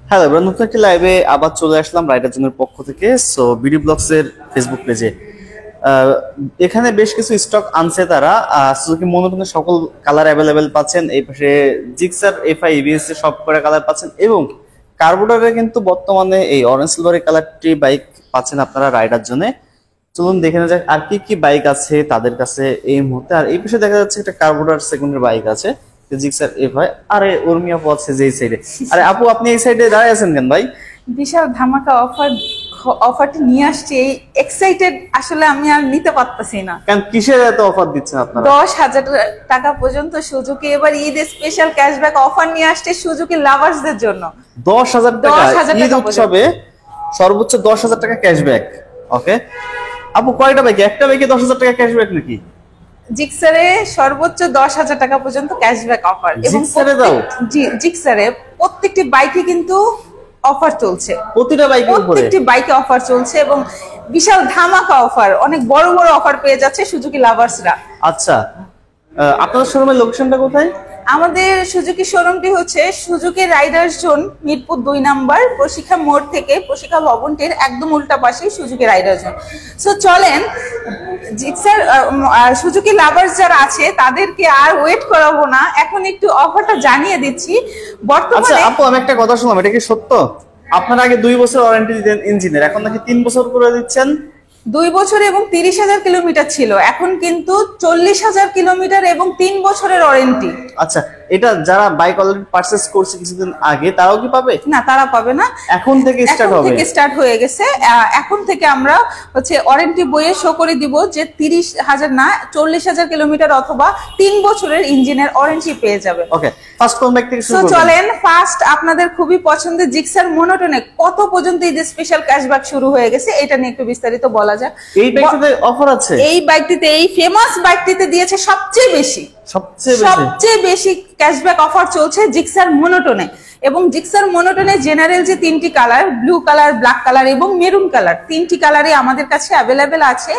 Hello এবার নতুন একটি লাইভে আবার চলে আসলাম রাইডার জনের পক্ষ থেকে। সো বিডি ব্লগস এর ফেসবুক পেজে এখানে বেশ কিছু স্টক আনছে তারা। সুজুকি মনোটনের সকল কালার অ্যাভেলেবেল পাচ্ছেন, এই পাশে জিক্সার এফআই এবিএস এর সব কটা কালার পাচ্ছেন এবং কার্বোটারে কিন্তু বর্তমানে এই অরেঞ্জ সিলভারের কালারটি বাইক পাচ্ছেন আপনারা রাইডার জন্য। চলুন দেখে নেওয়া যাক আর কি কি বাইক আছে তাদের কাছে এই মুহূর্তে। আর এই পাশে দেখা যাচ্ছে একটা কার্বোটার সেকেন্ডের বাইক আছে জিক্সার এফআই। আরে উর্মি আপু আছে যে সাইডে। আরে আপু আপনি এই সাইডে দাঁড়ায় আছেন কেন ভাই? বিশাল ধামাকা অফারটি নিয়ে আসছে, এই এক্সাইটেড আসলে আমি আর নিতে পারতেছি না। কেন কিসের এত অফার দিচ্ছেন আপনারা? 10,000 টাকা পর্যন্ত সুজুকি এবার ঈদ স্পেশাল ক্যাশব্যাক অফার নিয়ে আসছে সুজুকি লাভার্সদের জন্য। 10,000 টাকা ঈদ উৎসবে সর্বোচ্চ 10,000 টাকা ক্যাশব্যাক। ওকে আপু কয়টা বাইকে? একটা বাইকে 10,000 টাকা ক্যাশব্যাক নাকি? জিক্সারে সর্বোচ্চ 10,000 টাকা পর্যন্ত ক্যাশব্যাক অফার এবং জিক্সারে প্রত্যেকটি বাইকে কিন্তু অফার চলছে, প্রত্যেকটি বাইকে অফার চলছে এবং বিশাল ধামাকা অফার, অনেক বড় বড় অফার পেয়ে যাচ্ছে সুজুকি লাভার্সরা। আচ্ছা আপনাদের শোরুমের লোকেশনটা কোথায়? আমাদের সুজুকি শোরুমটি হচ্ছে Suzuki Riders Zone, Mirpur 2 number, Proshika মোড় থেকে প্রশিক্ষা ভবনটির একদম উল্টা পাশে সুজুকি রাইডার্স জোন। সো চলেন জিক্সার সুজুকি লাভার্স যারা আছে তাদেরকে আর ওয়েট করাবো না, এখন একটু অফারটা জানিয়ে দিচ্ছি। বর্তমানে আপু আমি একটা কথা শুনলাম, এটা কি সত্য? আপনারা আগে 2 বছর ওয়ারেন্টি দিতেন ইঞ্জিনের, এখন নাকি 3 বছর করে দিচ্ছেন? 2 বছর এবং 30,000 কিলোমিটার ছিল, এখন কিন্তু 40,000 কিলোমিটার এবং 3 বছরের ওয়ারেন্টি। আচ্ছা এটা যারা বাইক অলরেডি পারচেজ করছে কিছুদিন আগে তারাও কি পাবে? না তারা পাবে না, এখন থেকে স্টার্ট হবে, স্টার্ট হয়ে গেছে। এখন থেকে আমরা হচ্ছে ওয়ারেন্টি বইয়ে শো করে দিব যে 30,000 না 40,000 কিলোমিটার অথবা 3 বছরের ইঞ্জিনের ওয়ারেন্টি পেয়ে যাবে। ওকে ফার্স্ট কোন বাইক থেকে শুরু করব? চলেন ফার্স্ট আপনাদের খুবই পছন্দের জিক্সার মনোটনে কত পর্যন্ত এই স্পেশাল ক্যাশব্যাক শুরু হয়ে গেছে এটা নিয়ে একটু বিস্তারিত বলা যাক। এই বাইকটিতে অফার আছে? এই বাইকটিতে, এই ফেমাস বাইকটিতে দিয়েছে সবচেয়ে বেশি ক্যাশব্যাক অফার চলছে জিক্সার মনোটনে। এবং জিক্সার মনোটনে জেনারেল যে 3টি colour, blue colour, black colour এবং মেরুন কালার, 3টি কালারই আমাদের কাছে অ্যাভেলেবেল আছে।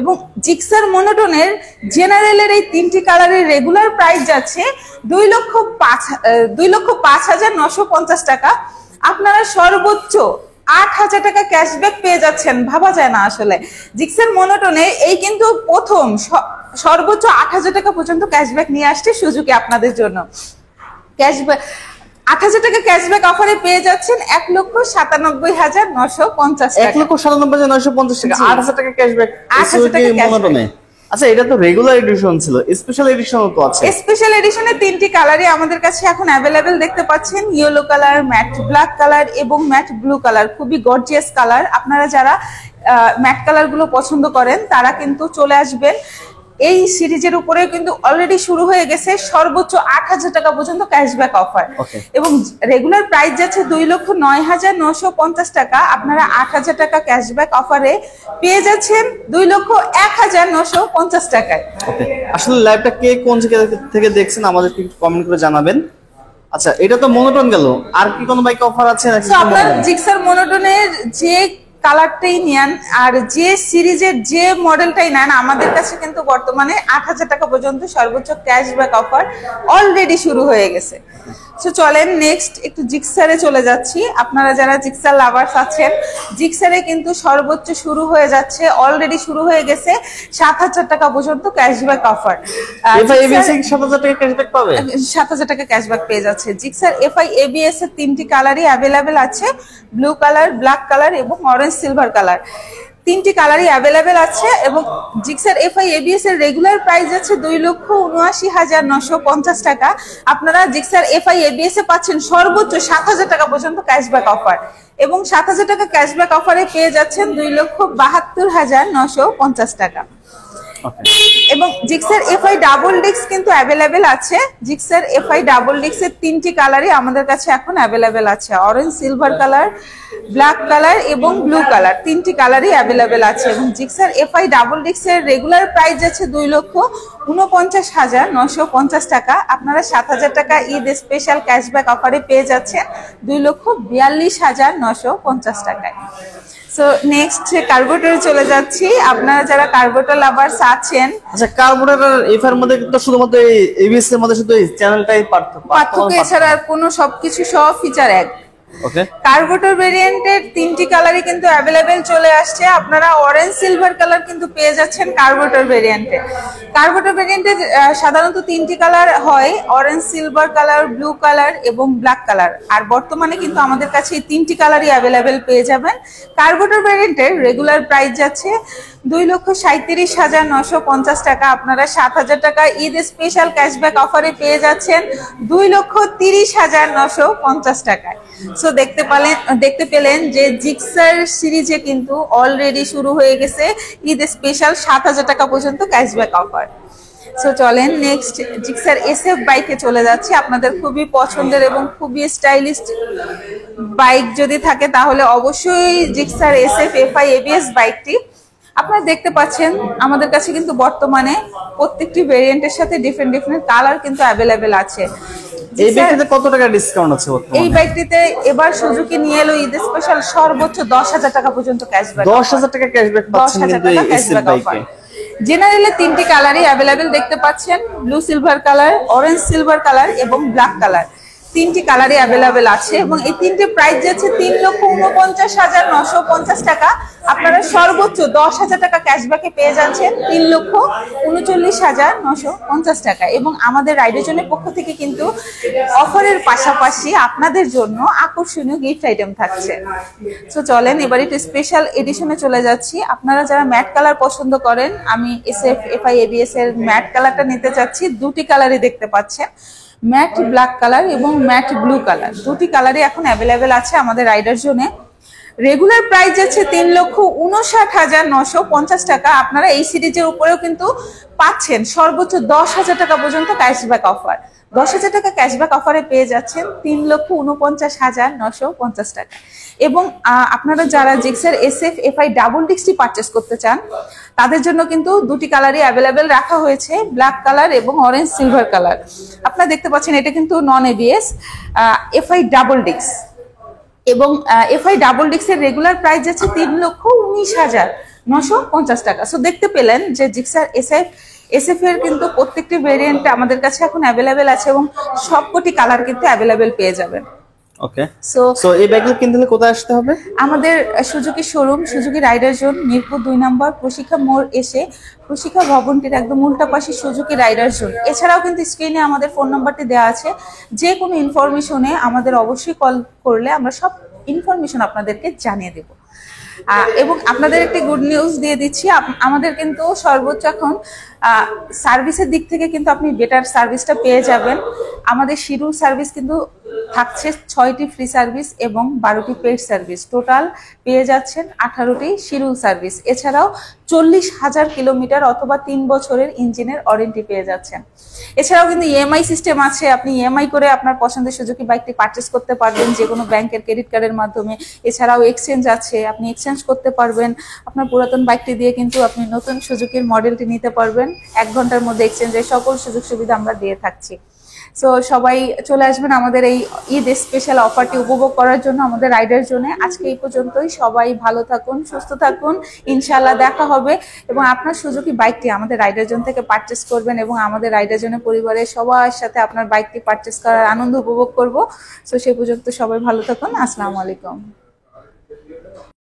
এবং জিক্সার মনোটনের জেনারেলের এই 3টি কালারের রেগুলার প্রাইস যাচ্ছে 2,05,950 টাকা। আপনারা সর্বোচ্চ 8,000 টাকা ক্যাশব্যাক পেয়ে যাচ্ছেন, ভাবা যায় না আসলে। জিক্সার মনোটনে এই কিন্তু প্রথম সর্বোচ্চ 8,000 টাকা পর্যন্ত ক্যাশব্যাক নিয়ে আসছে সুজুকি আপনাদের জন্য। ক্যাশব্যাক 8,000 টাকা ক্যাশব্যাক অফারে পেয়ে যাচ্ছেন 1,97,950 টাকা। 1,97,950 টাকা 8,000 টাকা ক্যাশব্যাক সুজুকি মনোটনে। আচ্ছা এটা তো রেগুলার এডিশন ছিল, স্পেশাল এডিশনও তো আছে। স্পেশাল এডিশনে 3টি কালারই আমাদের কাছে এখন অ্যাভেলেবেল দেখতে পাচ্ছেন, yellow colour, matte black colour এবং ম্যাট ব্লু কালার। খুবই গর্জিয়াস কালার, আপনারা যারা ম্যাট কালার গুলো পছন্দ করেন তারা কিন্তু চলে আসবেন। এই সিরিজের উপরে কিন্তু অলরেডি শুরু হয়ে গেছে সর্বোচ্চ 8,000 টাকা পর্যন্ত ক্যাশব্যাক অফার এবং রেগুলার প্রাইস যাচ্ছে 2,09,950 টাকা। আপনারা 8,000 টাকা ক্যাশব্যাক অফারে পেয়ে যাচ্ছেন 2,01,950 টাকায়। আসলে লাইভটা কে কোন জায়গা থেকে দেখছেন আমাদেরকে একটু কমেন্ট করে জানাবেন। আচ্ছা এটা তো মনোটন গেল, আর কি কোনো বাইক অফার আছে নাকি? আপনারা জিক্সার মনোটনের যে কালারটাই নেন আর যে সিরিজের যে মডেলটাই নেন আমাদের কাছে কিন্তু বর্তমানে 8,000 টাকা পর্যন্ত সর্বোচ্চ ক্যাশব্যাক অফার অলরেডি শুরু হয়ে গেছে। সো চলেন নেক্সট একটু জিক্সারে চলে যাচ্ছি। আপনারা যারা জিক্সার লাভার্স আছেন, জিক্সারে কিন্তু সর্বোচ্চ শুরু হয়ে যাচ্ছে, অলরেডি শুরু হয়ে গেছে 7,000 টাকা পর্যন্ত ক্যাশব্যাক অফার। এফআই এবিএস এর 7,000 টাকা ক্যাশব্যাক পাবে, 7,000 টাকা ক্যাশব্যাক পেয়ে যাচ্ছে। জিক্সার এফআই এবিএস এর 3টি কালারই অ্যাভেলেবেল আছে, ব্লু কালার, ব্ল্যাক কালার এবং অরেঞ্জ সিলভার কালার, 3টি কালারই অ্যাভেলেবেল আছে। এবং জিক্সার এফআই এবিএস এর রেগুলার প্রাইস যাচ্ছে 2,79,950 টাকা। আপনারা জিক্সার এফআই এবিএস এ পাচ্ছেন সর্বোচ্চ 7,000 টাকা পর্যন্ত ক্যাশব্যাক অফার এবং 7,000 টাকা ক্যাশব্যাক অফারে পেয়ে যাচ্ছেন 2,72,950 টাকা। এবং জিক্সার এফআই ডাবল ডিস্ক কিন্তু অ্যাভেলেবেল আছে। জিক্সার এফআই ডাবল ডিস্কের 3টি কালারই আমাদের কাছে এখন অ্যাভেলেবেল আছে, orange silver colour, black colour এবং ব্লু কালার, 3টি কালারই অ্যাভেলেবেল আছে। এবং জিক্সার এফআই ডাবল ডিস্কের রেগুলার প্রাইস যাচ্ছে 2,49,950 টাকা। আপনারা 7,000 টাকা ঈদ স্পেশাল ক্যাশব্যাক অফারে পেয়ে যাচ্ছেন 2,42,950 টাকায়। সো নেক্সট কার্বোরেটরে চলে যাচ্ছি। আপনারা যারা কার্বোরেটর লাভার্স আছেন, আচ্ছা, কার্বোরেটর এফআর মধ্যে তো শুধুমাত্র এই এবিএস এর মধ্যে শুধু এই চ্যানেলটাই পার্থক্য এছাড়া আর কোনো সবকিছু সব ফিচার এক। ওকে, কার্বোরেটর ভেরিয়েন্টের 3টি কালারই কিন্তু অ্যাভেলেবেল চলে আসছে। আপনারা অরেঞ্জ সিলভার কালার কিন্তু পেয়ে যাচ্ছেন কার্বোরেটর ভেরিয়েন্টে। কার্বোরেটর ভেরিয়েন্টে সাধারণত 3টি কালার হয়, orange silver colour, blue colour এবং ব্ল্যাক কালার। আর বর্তমানে কিন্তু আমাদের কাছে এই 3টি কালারই অ্যাভেলেবেল পেয়ে যাবেন। কার্বোরেটর ভেরিয়েন্টের রেগুলার প্রাইস যাচ্ছে 2,37,950 টাকা। আপনারা 7,000 টাকা ঈদ স্পেশাল ক্যাশব্যাক অফারে পেয়ে যাচ্ছেন 2,30,950 টাকায়। সো দেখতে পেলেন যে জিক্সার সিরিজে কিন্তু অলরেডি শুরু হয়ে গেছে ঈদ স্পেশাল 7,000 টাকা পর্যন্ত ক্যাশব্যাক অফার। সো চলেন নেক্সট জিক্সার এসএফ বাইকে চলে যাচ্ছে। আপনাদের খুবই পছন্দের এবং খুবই স্টাইলিশ বাইক যদি থাকে তাহলে অবশ্যই জিক্সার এসএফ এফআই এবিএস বাইকটি আপনারা দেখতে পাচ্ছেন। আমাদের কাছে কিন্তু বর্তমানে প্রত্যেকটি ভেরিয়েন্টের সাথে ডিফারেন্ট কালার কিন্তু অ্যাভেলেবেল আছে। এই বাইকটিতে কত টাকা ডিসকাউন্ট আছে বর্তমানে? এই বাইকটিতে এবার সুজুকি নিয়ে এলো ঈদ স্পেশাল সর্বোচ্চ 10,000 টাকা পর্যন্ত ক্যাশব্যাক। 10,000 টাকা ক্যাশব্যাক পাচ্ছেন কিন্তু এই এসএফ বাইকে। জেনারেলি 3টি কালারই অ্যাভেলেবেল দেখতে পাচ্ছেন, blue silver colour, orange silver colour এবং ব্ল্যাক কালার। 3টি কালারই অ্যাভেলেবেল আছে এবং এই 3টে প্রাইস যাচ্ছে 3,49,950 টাকা। আপনারা সর্বোচ্চ 10,000 টাকা ক্যাশব্যাকে পেয়ে যাচ্ছেন 3,39,950 টাকা। এবং আমাদের রাইডের জন্য পক্ষ থেকে কিন্তু অফারের পাশাপাশি আপনাদের জন্য আকর্ষণীয় গিফট আইটেম থাকছে। সো চলেন এবার একটু স্পেশাল এডিশনে চলে যাচ্ছি। আপনারা যারা ম্যাট কালার পছন্দ করেন, আমি এসএফ এফআই এবিএস এর ম্যাট কালারটা নিতে চাচ্ছি। 2টি কালারই দেখতে পাচ্ছেন, ম্যাট ব্ল্যাক কালার এবং ম্যাট ব্লু কালার। 2টি কালারই এখন অ্যাভেলেবেল আছে আমাদের রাইডার জোনে। রেগুলার প্রাইস যাচ্ছে 3,59,950 টাকা। আপনারা এই সিরিজের উপরেও কিন্তু পাচ্ছেন সর্বোচ্চ 10,000 টাকা পর্যন্ত ক্যাশব্যাক অফার। 10,000 টাকা ক্যাশব্যাক অফারে পেয়ে যাচ্ছেন 3,49,950 টাকা। এবং আপনারা যারা জিক্সার এসএফ এফআই ডাবল ডিক্সটি পারচেস করতে চান তাদের জন্য কিন্তু 2টি কালারই অ্যাভেলেবেল রাখা হয়েছে, ব্ল্যাক কালার এবং অরেঞ্জ সিলভার কালার। আপনারা দেখতে পাচ্ছেন এটা কিন্তু নন এবিএস এফআই ডাবল ডিক্স এবং এফআই ডাবল ডিক্সের রেগুলার প্রাইস যাচ্ছে 3,19,950 টাকা। সো দেখতে পেলেন যে জিক্সার এসএফ এর কিন্তু প্রত্যেকটি ভেরিয়েন্ট আমাদের কাছে এখন অ্যাভেলেবেল আছে এবং সবকটি কালার কিন্তু অ্যাভেলেবেল পেয়ে যাবেন। ওকে, সো এই বাইকগুলো কিনতে হলে কোথায় আসতে হবে? আমাদের Suzuki showroom, Suzuki rider zone, Mirpur 2 নম্বর প্রশিক্ষা মোড় এসে প্রশিক্ষা ভবনটির একদম উল্টা পাশে সুজুকি রাইডার জোন। এছাড়াও কিন্তু স্ক্রিনে আমাদের ফোন নাম্বারটি দেওয়া আছে। যে কোনো ইনফরমেশনে আমাদের অবশ্যই কল করলে আমরা সব ইনফরমেশন আপনাদেরকে জানিয়ে দেব। এবং আপনাদের একটি গুড নিউজ দিয়ে দিচ্ছি, আমাদের কিন্তু সর্বোচ্চ এখন সার্ভিসের দিক থেকে কিন্তু আপনি বেটার সার্ভিসটা পেয়ে যাবেন। আমাদের শিডিউল সার্ভিস কিন্তু থাকছে 6টি ফ্রি সার্ভিস এবং 12টি পেড সার্ভিস। টোটাল পেয়ে যাচ্ছেন 18টি শিডিউল সার্ভিস। এছাড়াও 40,000 কিলোমিটার অথবা 3 বছরের ইঞ্জিনের ওয়ারেন্টি পেয়ে যাচ্ছেন। এছাড়াও কিন্তু ইএমআই সিস্টেম আছে, আপনি ইএমআই করে আপনার পছন্দের সুজুকি বাইকটি পারচেস করতে পারবেন যে কোনো ব্যাংকের ক্রেডিট কার্ডের মাধ্যমে। এছাড়াও এক্সচেঞ্জ আছে, আপনি এক্সচেঞ্জ করতে পারবেন। আপনার পুরাতন বাইকটি দিয়ে কিন্তু আপনি নতুন সুজুকির মডেলটি নিতে পারবেন। 1 ঘন্টার মধ্যে এক্সচেঞ্জের সকল সুযোগ সুবিধা আমরা দিয়ে থাকছি। সো সবাই চলে আসবেন আমাদের এই ঈদ স্পেশাল অফারটি উপভোগ করার জন্য আমাদের রাইডার জোনে। আজকে এই পর্যন্তই। সবাই ভালো থাকুন, সুস্থ থাকুন, ইনশাআল্লাহ দেখা হবে। এবং আপনার সুজুকি বাইকটি আমাদের রাইডার জোন থেকে পারচেস করবেন এবং আমাদের রাইডার জোনে পরিবারের সবার সাথে আপনার বাইকটি পারচেস করার আনন্দ উপভোগ করব। সো সেই পর্যন্ত সবাই ভালো থাকুন। আসসালামু আলাইকুম।